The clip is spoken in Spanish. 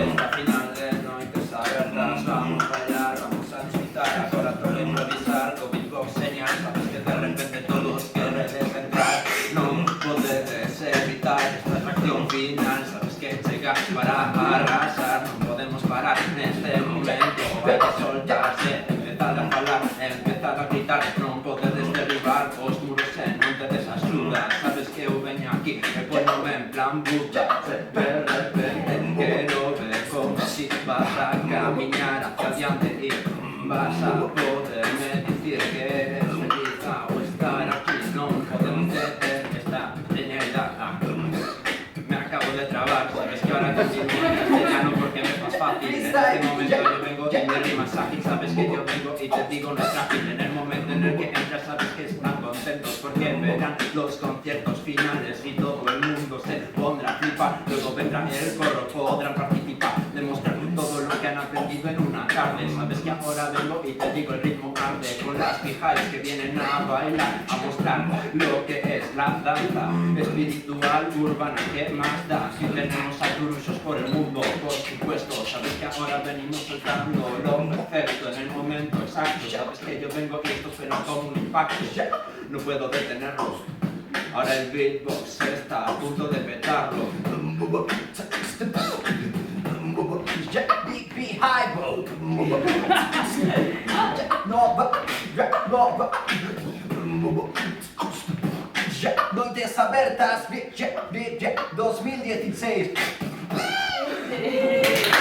Esta final de noites abertas, vamos a bailar, vamos a disfrutar, ahora toca improvisar, con beatbox señal, sabes que de repente todos queréis entrar, no podedes evitar esta atracción final, sabes que llegas para arrasar, no podemos parar en este momento, hay que soltarse, empezar a hablar, empezar a gritar, no podedes derribar os muros e non tedes axuda, sabes que eu veño aquí, me pono en plan bucha, de repente quero ver como si vas a caminar hacia adiante y vas a poderme decir que eres feliz ao estar aquí, non podemos tener esta genialidad. Me acabo de trabar, sabes que ahora continúo en castellano porque me es más fácil. En este momento yo vengo y me rimas ágil, sabes que yo vengo y te digo no es frágil. En el momento en el que entras sabes que están contentos porque verán los conciertos finales y todo el mundo se pondrá a flipar. Luego vendrá el coro, podrán participar, demostrar todo lo que han aprendido en una tarde. Sabes que ahora vengo y te digo el ritmo arde con las pijares que vienen a bailar, a mostrar lo que es la danza espiritual urbana. ¿Qué más da? Si tenemos a turullos por el mundo, por supuesto. Sabes que ahora venimos soltando lo perfecto en el momento exacto. Sabes que yo vengo y esto suena como un impacto, no puedo detenerlos. Ahora el beatbox está a punto de petarlo. Big high bro. Noites abertas 2016.